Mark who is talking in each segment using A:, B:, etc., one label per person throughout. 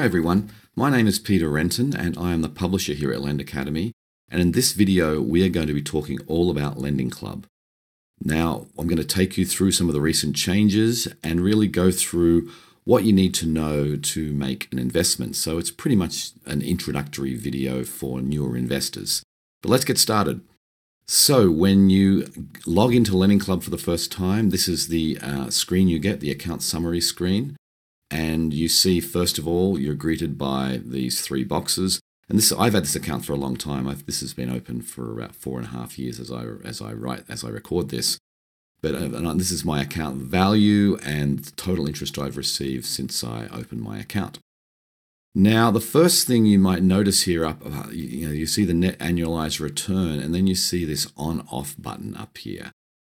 A: Hi everyone, my name is Peter Renton and I am the publisher here at Lend Academy, and in this video we are going to be talking all about Lending Club. Now I'm going to take you through some of the recent changes and really go through what you need to know to make an investment. So it's pretty much an introductory video for newer investors. But let's get started. So when you log into Lending Club for the first time, this is the screen you get, the account summary screen. And you see, first of all, you're greeted by these three boxes. And I've had this account for a long time. This has been open for about 4.5 years as I record this. But this is my account value and the total interest I've received since I opened my account. Now, the first thing you might notice here you see the net annualized return, and then you see this on/off button up here.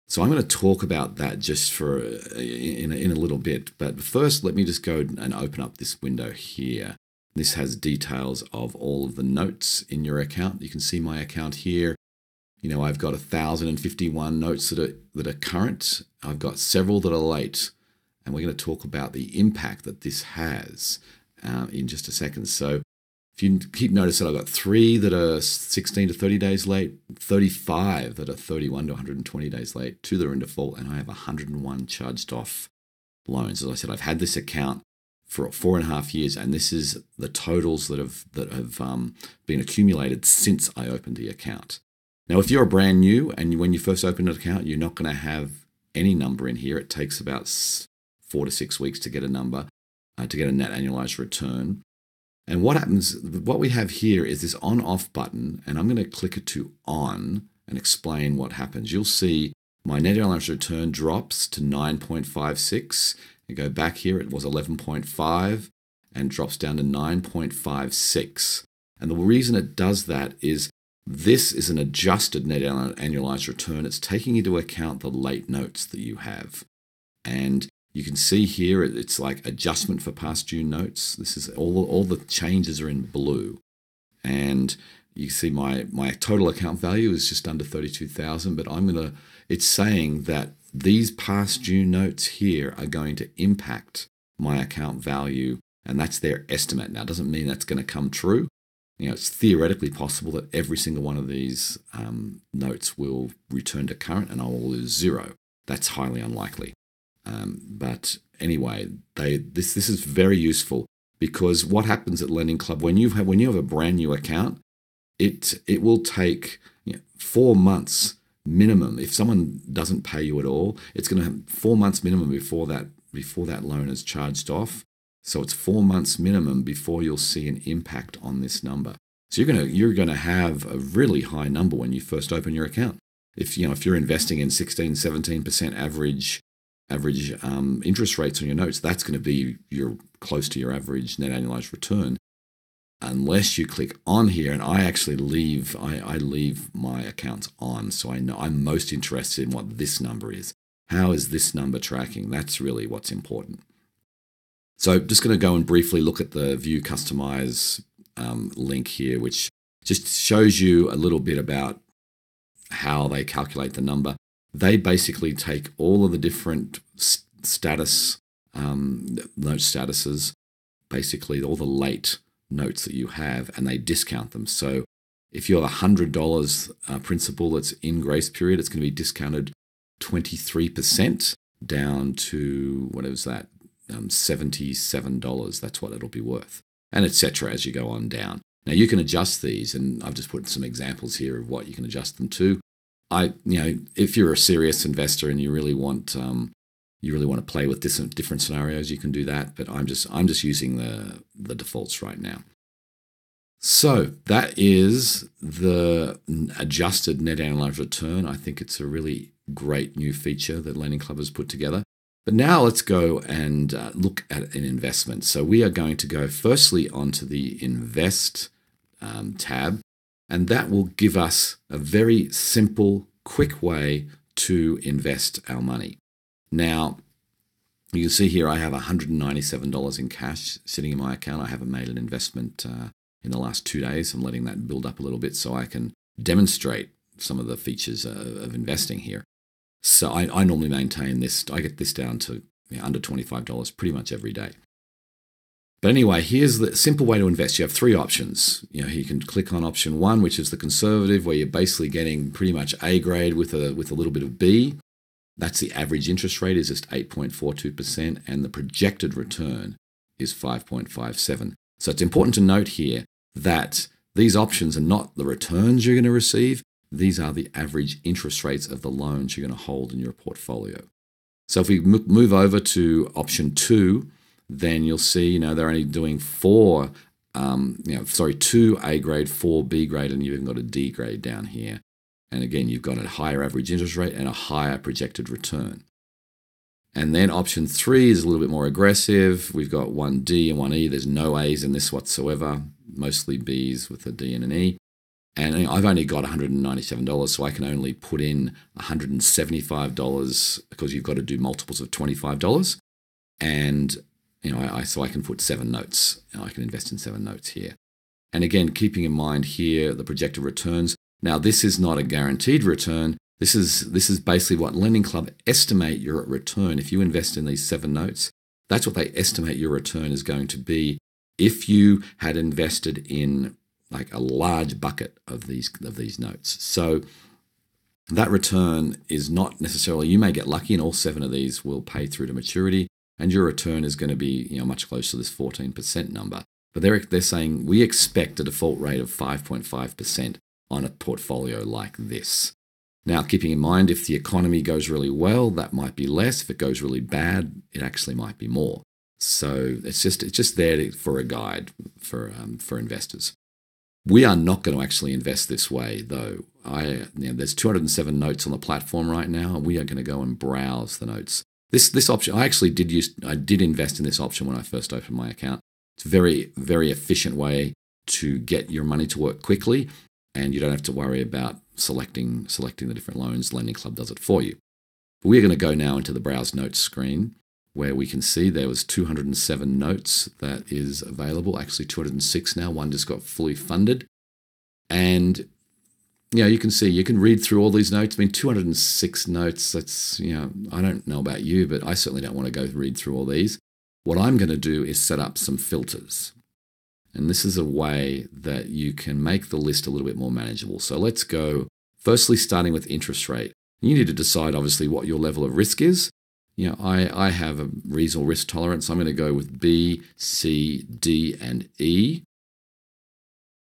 A: So I'm going to talk about that just for in a little bit. But first, let me just go and open up this window here. This has details of all of the notes in your account. You can see my account here. You know, I've got 1,051 notes that are current. I've got several that are late. And we're going to talk about the impact that this has in just a second. So if you keep notice that I've got 3 that are 16 to 30 days late, 35 that are 31 to 120 days late, 2 that are in default, and I have 101 charged off loans. As I said, I've had this account for 4.5 years, and this is the totals that have been accumulated since I opened the account. Now, if you're brand new and when you first open an account, you're not going to have any number in here. It takes about 4 to 6 weeks to get a number, to get a net annualized return. And what we have here is this on/off button, and I'm going to click it to on and explain what happens. You'll see my net annualized return drops to 9.56. You go back here, it was 11.5 and drops down to 9.56. And the reason it does that is this is an adjusted net annualized return. It's taking into account the late notes that you have. And you can see here it's like adjustment for past due notes. This is all the changes are in blue. And you see my total account value is just under 32,000, but it's saying that these past due notes here are going to impact my account value, and that's their estimate. Now, it doesn't mean that's going to come true. You know, it's theoretically possible that every single one of these notes will return to current and I will lose 0. That's highly unlikely. But anyway, this is very useful because what happens at Lending Club when you have a brand new account, it will take 4 months minimum. If someone doesn't pay you at all, it's going to have 4 months minimum before that loan is charged off. So it's 4 months minimum before you'll see an impact on this number. So you're going to have a really high number when you first open your account. If you're investing in 16-17% average interest rates on your notes, that's going to be close to your average net annualized return, unless you click on here. And I actually leave my accounts on, so I know I'm most interested in what this number is. How is this number tracking? That's really what's important. So I'm just going to go and briefly look at the View Customize link here, which just shows you a little bit about how they calculate the number. They basically take all of the different status, note statuses, basically all the late notes that you have, and they discount them. So if you have $100 principal that's in grace period, it's going to be discounted 23% down to, what is that, $77. That's what it'll be worth, and etc. as you go on down. Now you can adjust these, and I've just put some examples here of what you can adjust them to. If you're a serious investor and you really want to play with different scenarios, you can do that. But I'm just using the defaults right now. So that is the adjusted net annualized return. I think it's a really great new feature that Lending Club has put together. But now let's go and look at an investment. So we are going to go firstly onto the Invest tab. And that will give us a very simple, quick way to invest our money. Now, you can see here I have $197 in cash sitting in my account. I haven't made an investment in the last 2 days. I'm letting that build up a little bit so I can demonstrate some of the features of investing here. So I normally maintain this. I get this down to under $25 pretty much every day. But anyway, here's the simple way to invest. You have three options. You can click on option 1, which is the conservative, where you're basically getting pretty much A grade with a little bit of B. That's the average interest rate is just 8.42%, and the projected return is 5.57. So it's important to note here that these options are not the returns you're going to receive. These are the average interest rates of the loans you're going to hold in your portfolio. So if we move over to option 2, then you'll see, they're only doing 2 A grade, 4 B grade, and you've even got a D grade down here. And again, you've got a higher average interest rate and a higher projected return. And then option 3 is a little bit more aggressive. We've got 1D and 1E. There's no A's in this whatsoever, mostly B's with a D and an E. And I've only got $197, so I can only put in $175 because you've got to do multiples of $25. And so I can put 7 notes. I can invest in 7 notes here. And again, keeping in mind here the projected returns. Now, this is not a guaranteed return. This is basically what Lending Club estimate your return. If you invest in these 7 notes, that's what they estimate your return is going to be if you had invested in like a large bucket of these notes. So that return is not necessarily, you may get lucky and all 7 of these will pay through to maturity, and your return is going to be much closer to this 14% number. But they're saying we expect a default rate of 5.5% on a portfolio like this. Now, keeping in mind, if the economy goes really well, that might be less. If it goes really bad, it actually might be more. So it's just there for a guide for investors. We are not going to actually invest this way, though. There's 207 notes on the platform right now, and we are going to go and browse the notes. This option, I did invest in this option when I first opened my account. It's a very, very efficient way to get your money to work quickly, and you don't have to worry about selecting the different loans. Lending Club does it for you. But we're going to go now into the Browse Notes screen, where we can see there was 207 notes that is available. Actually, 206 now. One just got fully funded. And you can see, you can read through all these notes. 206 notes, that's, I don't know about you, but I certainly don't want to go read through all these. What I'm going to do is set up some filters. And this is a way that you can make the list a little bit more manageable. So let's go, firstly, starting with interest rate. You need to decide, obviously, what your level of risk is. I have a reasonable risk tolerance. I'm going to go with B, C, D, and E.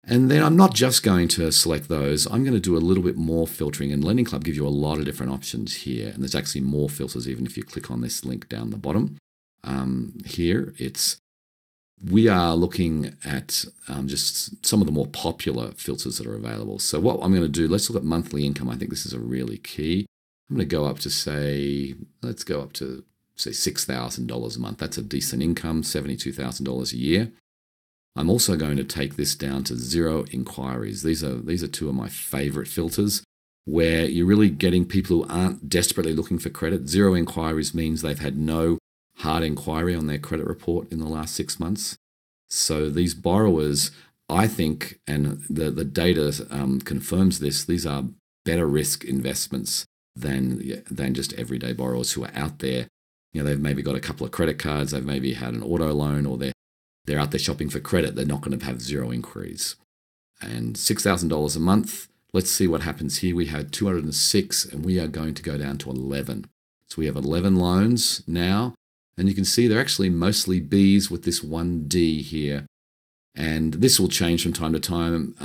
A: And then I'm not just going to select those. I'm going to do a little bit more filtering. And Lending Club gives you a lot of different options here. And there's actually more filters even if you click on this link down the bottom. Here, we are looking at just some of the more popular filters that are available. So what I'm going to do, let's look at monthly income. I think this is a really key. I'm going to go up to let's go up to $6,000 a month. That's a decent income, $72,000 a year. I'm also going to take this down to 0 inquiries. These are 2 of my favorite filters, where you're really getting people who aren't desperately looking for credit. 0 inquiries means they've had no hard inquiry on their credit report in the last 6 months. So these borrowers, I think, and the data confirms this, these are better risk investments than just everyday borrowers who are out there. They've maybe got a couple of credit cards, they've maybe had an auto loan, or they're out there shopping for credit. They're not going to have 0 inquiries. And $6,000 a month, let's see what happens here. We had 206, and we are going to go down to 11. So we have 11 loans now, and you can see they're actually mostly Bs with this 1D here. And this will change from time to time.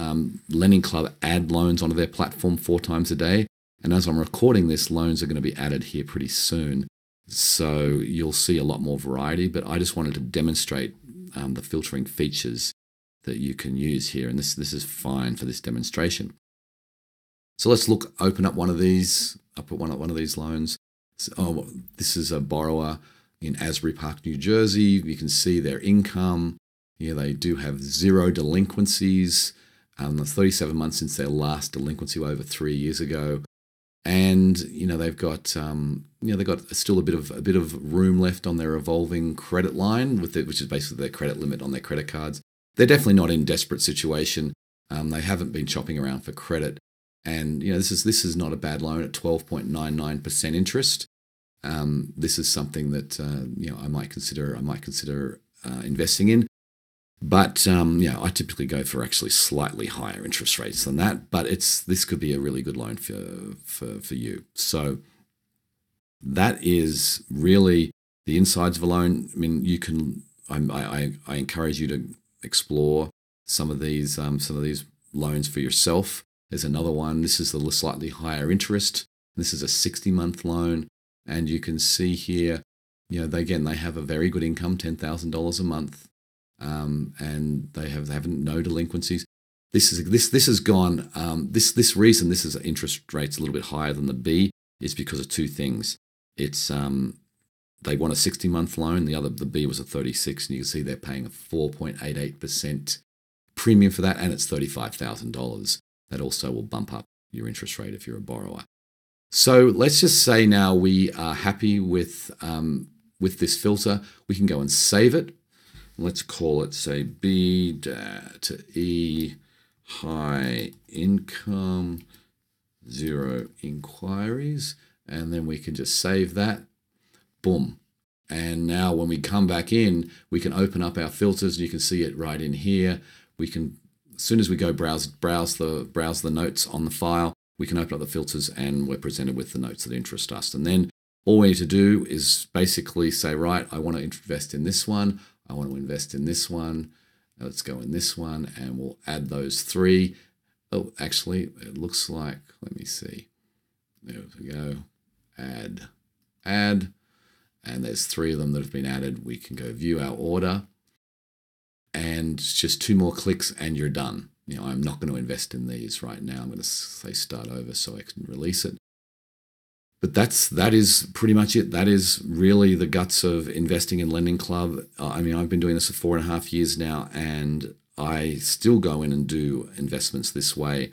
A: Lending Club add loans onto their platform 4 times a day. And as I'm recording this, loans are going to be added here pretty soon. So you'll see a lot more variety, but I just wanted to demonstrate the filtering features that you can use here. And this is fine for this demonstration. So let's open up one of these, one of these loans. So, this is a borrower in Asbury Park, New Jersey. You can see their income. They do have 0 delinquencies. 37 months since their last delinquency over 3 years ago. And they've got still a bit of room left on their revolving credit line which is basically their credit limit on their credit cards. They're definitely not in desperate situation. They haven't been shopping around for credit, and this is not a bad loan at 12.99% interest. This is something that I might consider investing in. But I typically go for actually slightly higher interest rates than that. But this could be a really good loan for you. So that is really the insides of a loan. I mean, you can. I encourage you to explore some of these loans for yourself. There's another one. This is the slightly higher interest. This is a 60-month loan, and you can see here, they have a very good income, $10,000 a month, and they have no delinquencies. This has gone. This reason this is interest rates a little bit higher than the B is because of two things. It's they want a 60-month loan. The B was a 36, and you can see they're paying a 4.88% premium for that, and it's $35,000. That also will bump up your interest rate if you're a borrower. So let's just say now we are happy with this filter. We can go and save it. Let's call it, say, B to E, high income, 0 inquiries, and then we can just save that. Boom. And now when we come back in, we can open up our filters, and you can see it right in here. We can, as soon as we go browse the notes on the file, we can open up the filters, and we're presented with the notes that interest us. And then all we need to do is basically say, right, I want to invest in this one. I want to invest in this one. Let's go in this one, and we'll add those three. Oh, actually, it looks like, let me see. There we go. Add. And there's 3 of them that have been added. We can go view our order. And just 2 more clicks and you're done. I'm not going to invest in these right now. I'm going to say start over so I can release it. But that is pretty much it. That is really the guts of investing in Lending Club. I've been doing this for 4.5 years now, and I still go in and do investments this way.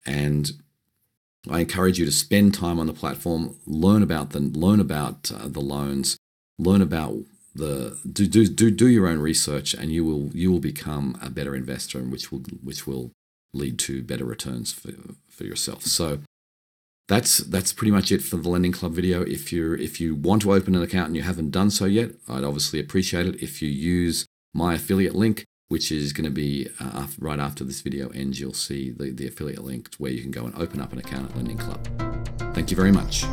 A: And I encourage you to spend time on the platform, learn about the loans, learn about do your own research, and you will become a better investor, and which will lead to better returns for yourself. So that's pretty much it for the Lending Club video. If you want to open an account and you haven't done so yet, I'd obviously appreciate it if you use my affiliate link, which is going to be right after this video ends. You'll see the affiliate link where you can go and open up an account at Lending Club. Thank you very much.